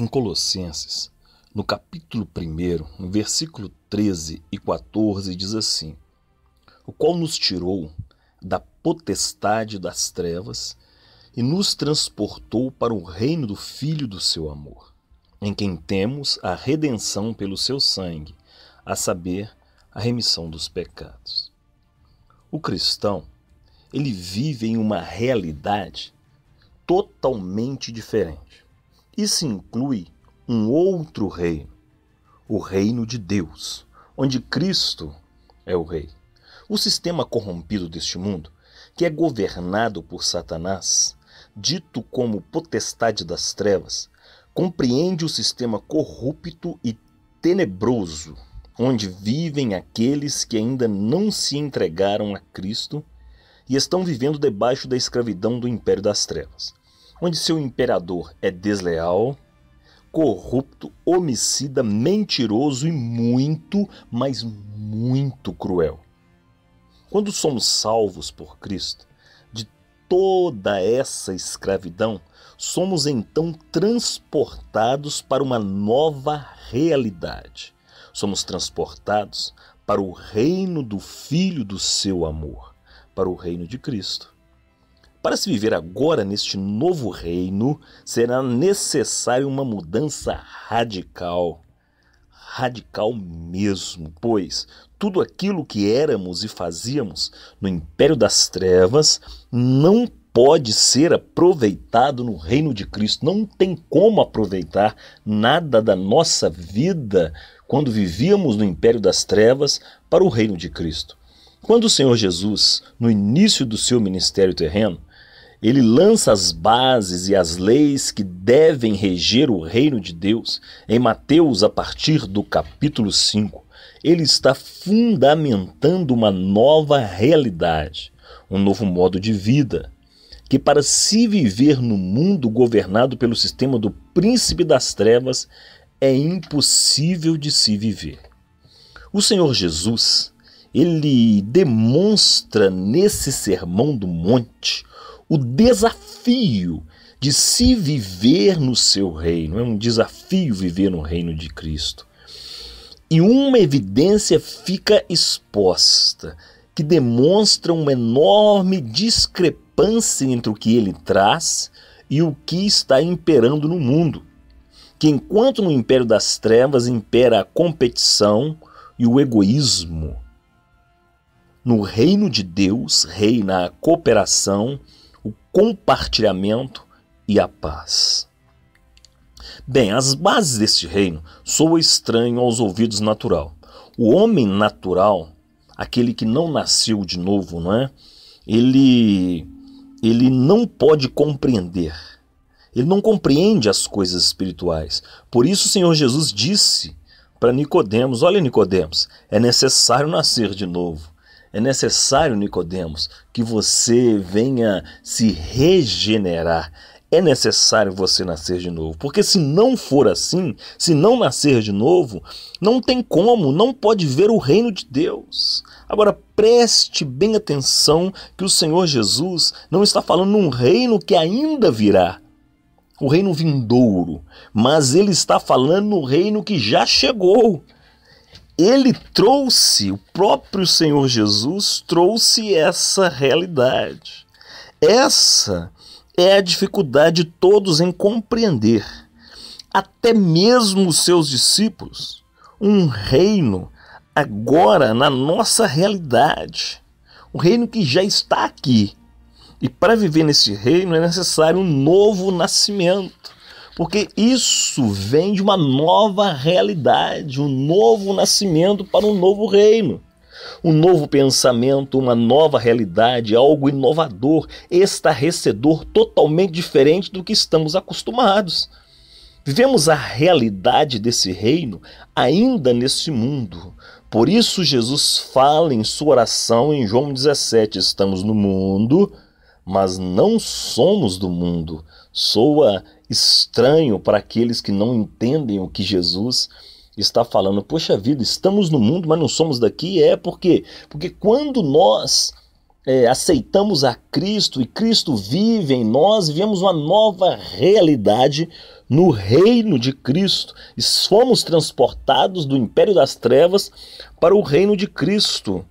Em Colossenses, no capítulo 1, no versículo 13 e 14, diz assim: o qual nos tirou da potestade das trevas e nos transportou para o reino do Filho do seu amor, em quem temos a redenção pelo seu sangue, a saber, a remissão dos pecados. O cristão, ele vive em uma realidade totalmente diferente. Isso inclui um outro reino, o reino de Deus, onde Cristo é o rei. O sistema corrompido deste mundo, que é governado por Satanás, dito como potestade das trevas, compreende o sistema corrupto e tenebroso, onde vivem aqueles que ainda não se entregaram a Cristo e estão vivendo debaixo da escravidão do império das trevas, onde seu imperador é desleal, corrupto, homicida, mentiroso e muito, mas muito cruel. Quando somos salvos por Cristo de toda essa escravidão, somos então transportados para uma nova realidade. Somos transportados para o reino do Filho do seu amor, para o reino de Cristo. Para se viver agora neste novo reino, será necessária uma mudança radical. Radical mesmo, pois tudo aquilo que éramos e fazíamos no império das trevas não pode ser aproveitado no reino de Cristo. Não tem como aproveitar nada da nossa vida quando vivíamos no império das trevas para o reino de Cristo. Quando o Senhor Jesus, no início do seu ministério terreno, ele lança as bases e as leis que devem reger o reino de Deus. Em Mateus, a partir do capítulo 5, ele está fundamentando uma nova realidade, um novo modo de vida, que para se viver no mundo governado pelo sistema do príncipe das trevas, é impossível de se viver. O Senhor Jesus, ele demonstra nesse Sermão do Monte o desafio de se viver no seu reino. É um desafio viver no reino de Cristo. E uma evidência fica exposta, que demonstra uma enorme discrepância entre o que ele traz e o que está imperando no mundo. Que enquanto no império das trevas impera a competição e o egoísmo, no reino de Deus reina a cooperação, o compartilhamento e a paz. Bem, as bases deste reino soam estranho aos ouvidos natural. O homem natural, aquele que não nasceu de novo, não é? Ele não pode compreender. Ele não compreende as coisas espirituais. Por isso o Senhor Jesus disse para Nicodemos: olha, Nicodemos, é necessário nascer de novo. É necessário, Nicodemos, que você venha se regenerar. É necessário você nascer de novo. Porque se não for assim, se não nascer de novo, não tem como, não pode ver o reino de Deus. Agora preste bem atenção que o Senhor Jesus não está falando num reino que ainda virá, o reino vindouro, mas ele está falando no reino que já chegou. Ele trouxe, o próprio Senhor Jesus trouxe essa realidade. Essa é a dificuldade de todos em compreender, até mesmo os seus discípulos, um reino agora na nossa realidade, um reino que já está aqui. E para viver nesse reino é necessário um novo nascimento. Porque isso vem de uma nova realidade, um novo nascimento para um novo reino. Um novo pensamento, uma nova realidade, algo inovador, estarrecedor, totalmente diferente do que estamos acostumados. Vivemos a realidade desse reino ainda nesse mundo. Por isso Jesus fala em sua oração em João 17, estamos no mundo, mas não somos do mundo. Soa estranho para aqueles que não entendem o que Jesus está falando. Poxa vida, estamos no mundo, mas não somos daqui? Porque quando nós aceitamos a Cristo e Cristo vive em nós, vivemos uma nova realidade no reino de Cristo. E fomos transportados do império das trevas para o reino de Cristo.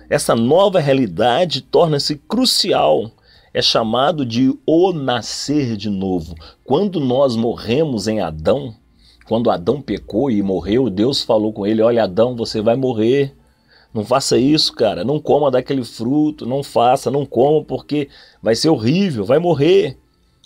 Essa nova realidade torna-se crucial. É chamado de o nascer de novo. Quando nós morremos em Adão, quando Adão pecou e morreu, Deus falou com ele: olha, Adão, você vai morrer. Não faça isso, cara. Não coma daquele fruto. Não faça, não coma, porque vai ser horrível, vai morrer.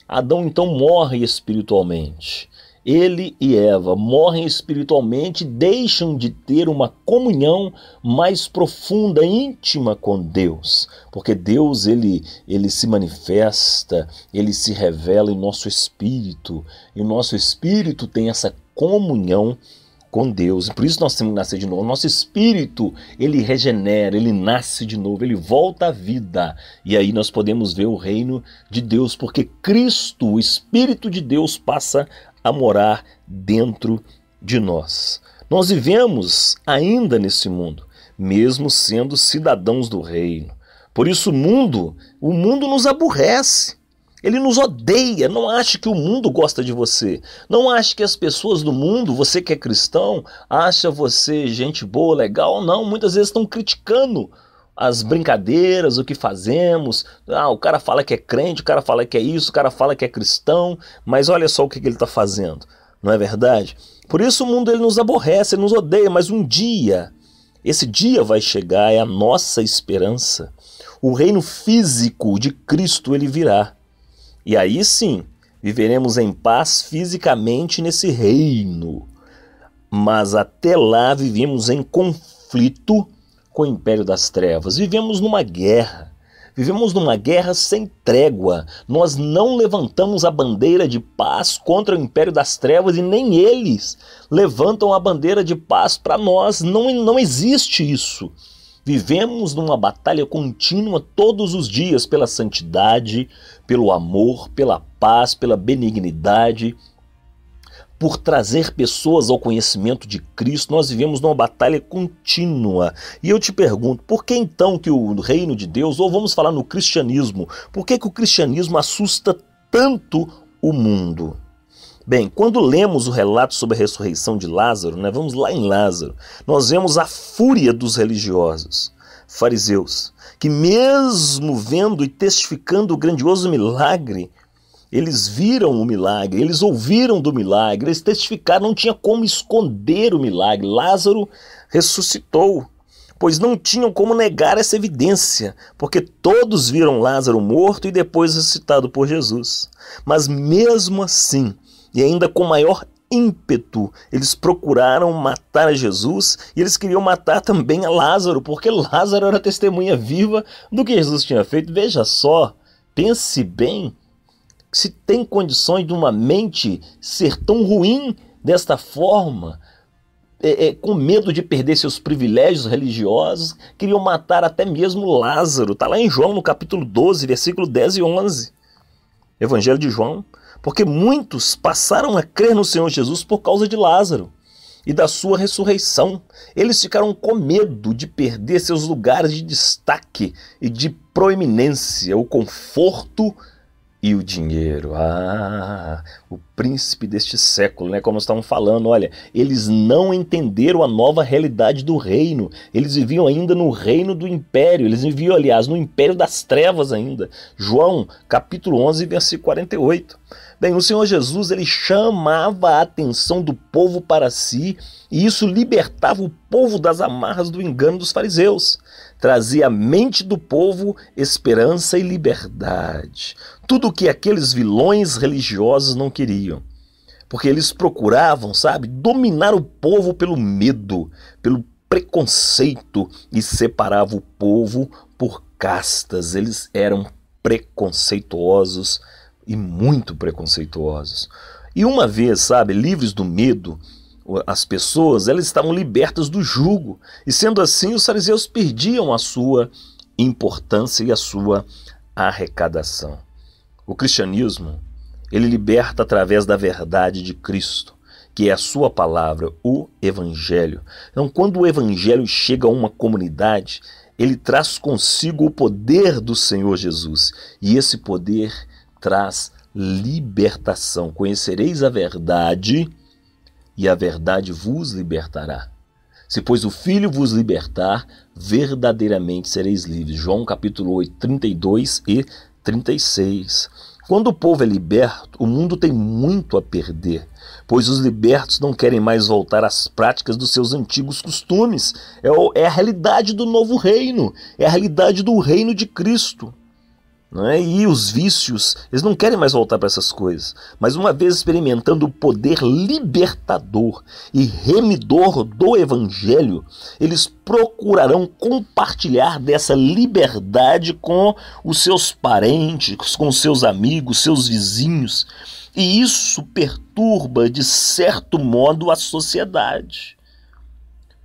Adão então morre espiritualmente. Ele e Eva morrem espiritualmente, deixam de ter uma comunhão mais profunda, íntima com Deus. Porque Deus, ele se manifesta, ele se revela em nosso espírito. E o nosso espírito tem essa comunhão com Deus. E por isso nós temos que nascer de novo. Nosso espírito, ele regenera, ele nasce de novo, ele volta à vida. E aí nós podemos ver o reino de Deus, porque Cristo, o Espírito de Deus, passa a morar dentro de nós. Nós vivemos ainda nesse mundo, mesmo sendo cidadãos do reino. Por isso o mundo nos aborrece. Ele nos odeia. Não ache que o mundo gosta de você. Não ache que as pessoas do mundo, você que é cristão, acha você gente boa, legal. Não, muitas vezes estão criticando as brincadeiras, o que fazemos. O cara fala que é crente, o cara fala que é isso, o cara fala que é cristão, mas olha só o que ele está fazendo. Não é verdade? Por isso o mundo ele nos aborrece, ele nos odeia, mas um dia, esse dia vai chegar, é a nossa esperança. O reino físico de Cristo ele virá. E aí sim, viveremos em paz fisicamente nesse reino. Mas até lá vivemos em conflito com o império das trevas. Vivemos numa guerra. Vivemos numa guerra sem trégua. Nós não levantamos a bandeira de paz contra o império das trevas e nem eles levantam a bandeira de paz para nós. Não existe isso. Vivemos numa batalha contínua todos os dias pela santidade, pelo amor, pela paz, pela benignidade, por trazer pessoas ao conhecimento de Cristo. Nós vivemos numa batalha contínua. E eu te pergunto, por que então que o reino de Deus, ou vamos falar no cristianismo, por que o cristianismo assusta tanto o mundo? Bem, quando lemos o relato sobre a ressurreição de Lázaro, vamos lá em Lázaro, nós vemos a fúria dos religiosos, fariseus, que mesmo vendo e testificando o grandioso milagre, eles viram o milagre, eles ouviram do milagre, eles testificaram, não tinha como esconder o milagre. Lázaro ressuscitou, pois não tinham como negar essa evidência, porque todos viram Lázaro morto e depois ressuscitado por Jesus. Mas mesmo assim, e ainda com maior ímpeto, eles procuraram matar a Jesus e eles queriam matar também a Lázaro, porque Lázaro era testemunha viva do que Jesus tinha feito. Veja só, pense bem, se tem condições de uma mente ser tão ruim desta forma, com medo de perder seus privilégios religiosos, queriam matar até mesmo Lázaro. Está lá em João, no capítulo 12, versículo 10 e 11. Evangelho de João. Porque muitos passaram a crer no Senhor Jesus por causa de Lázaro e da sua ressurreição. Eles ficaram com medo de perder seus lugares de destaque e de proeminência, o conforto e o dinheiro. O príncipe deste século, como nós estávamos falando, olha, eles não entenderam a nova realidade do reino. Eles viviam ainda no reino do império, eles viviam, aliás, no império das trevas ainda. João, capítulo 11, versículo 48. Bem, o Senhor Jesus, ele chamava a atenção do povo para si, e isso libertava o povo das amarras do engano dos fariseus. Trazia à mente do povo esperança e liberdade. Tudo o que aqueles vilões religiosos não queriam. Porque eles procuravam, dominar o povo pelo medo, pelo preconceito, e separavam o povo por castas. Eles eram preconceituosos e muito preconceituosos. E uma vez, livres do medo, as pessoas elas estavam libertas do jugo. E sendo assim, os fariseus perdiam a sua importância e a sua arrecadação. O cristianismo, ele liberta através da verdade de Cristo, que é a sua palavra, o Evangelho. Então, quando o Evangelho chega a uma comunidade, ele traz consigo o poder do Senhor Jesus. E esse poder traz libertação. Conhecereis a verdade, e a verdade vos libertará. Se, pois, o Filho vos libertar, verdadeiramente sereis livres. João capítulo 8, 32 e 36. Quando o povo é liberto, o mundo tem muito a perder, pois os libertos não querem mais voltar às práticas dos seus antigos costumes. É a realidade do novo reino, é a realidade do reino de Cristo. E os vícios, eles não querem mais voltar para essas coisas. Mas uma vez experimentando o poder libertador e remidor do Evangelho, eles procurarão compartilhar dessa liberdade com os seus parentes, com seus amigos, seus vizinhos. E isso perturba, de certo modo, a sociedade,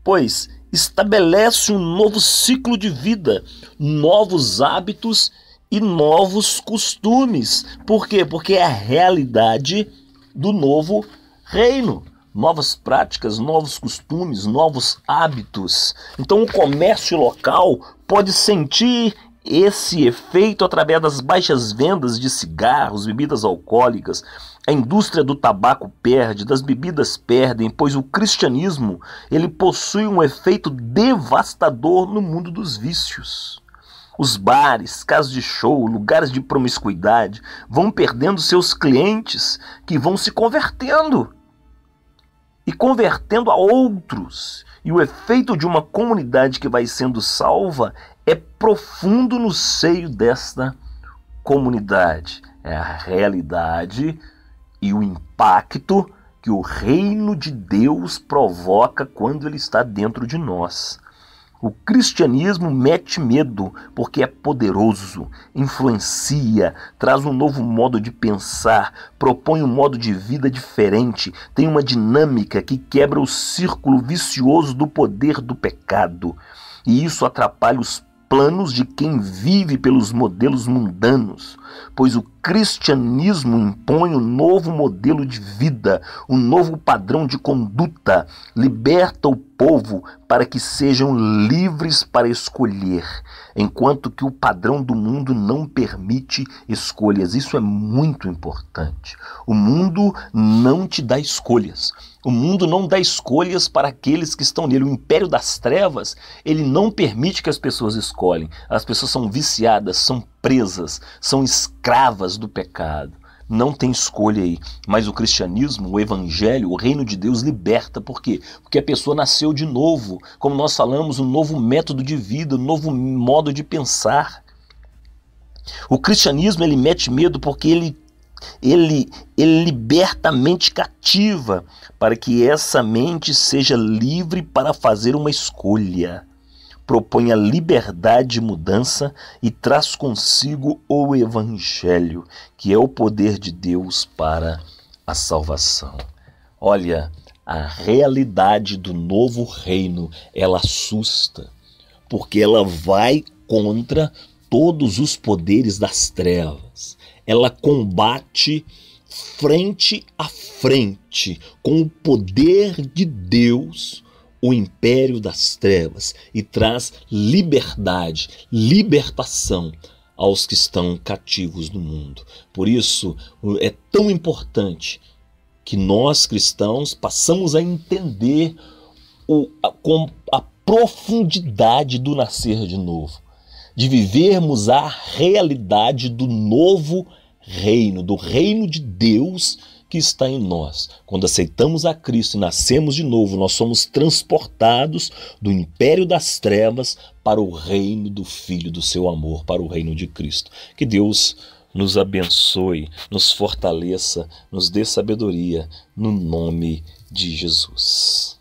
pois estabelece um novo ciclo de vida, novos hábitos e novos costumes. Por quê? Porque é a realidade do novo reino. Novas práticas, novos costumes, novos hábitos. Então o comércio local pode sentir esse efeito através das baixas vendas de cigarros, bebidas alcoólicas. A indústria do tabaco perde, das bebidas perdem, pois o cristianismo ele possui um efeito devastador no mundo dos vícios. Os bares, casas de show, lugares de promiscuidade vão perdendo seus clientes, que vão se convertendo e convertendo a outros. E o efeito de uma comunidade que vai sendo salva é profundo no seio desta comunidade. É a realidade e o impacto que o reino de Deus provoca quando ele está dentro de nós. O cristianismo mete medo porque é poderoso, influencia, traz um novo modo de pensar, propõe um modo de vida diferente, tem uma dinâmica que quebra o círculo vicioso do poder do pecado. E isso atrapalha os planos de quem vive pelos modelos mundanos, pois o cristianismo impõe um novo modelo de vida, um novo padrão de conduta, liberta o povo para que sejam livres para escolher, enquanto que o padrão do mundo não permite escolhas. Isso é muito importante. O mundo não te dá escolhas. O mundo não dá escolhas para aqueles que estão nele. O império das trevas, ele não permite que as pessoas escolhem. As pessoas são viciadas, são presas, são escravas do pecado. Não tem escolha aí. Mas o cristianismo, o evangelho, o reino de Deus liberta. Por quê? Porque a pessoa nasceu de novo. Como nós falamos, um novo método de vida, um novo modo de pensar. O cristianismo, ele mete medo porque ele liberta a mente cativa para que essa mente seja livre para fazer uma escolha. Propõe a liberdade de mudança e traz consigo o Evangelho, que é o poder de Deus para a salvação. Olha, a realidade do novo reino, ela assusta, porque ela vai contra todos os poderes das trevas. Ela combate frente a frente com o poder de Deus o império das trevas e traz liberdade, libertação aos que estão cativos no mundo. Por isso é tão importante que nós cristãos passamos a entender a profundidade do nascer de novo, de vivermos a realidade do novo reino, do reino de Deus que está em nós. Quando aceitamos a Cristo e nascemos de novo, nós somos transportados do império das trevas para o reino do Filho do seu amor, para o reino de Cristo. Que Deus nos abençoe, nos fortaleça, nos dê sabedoria, no nome de Jesus.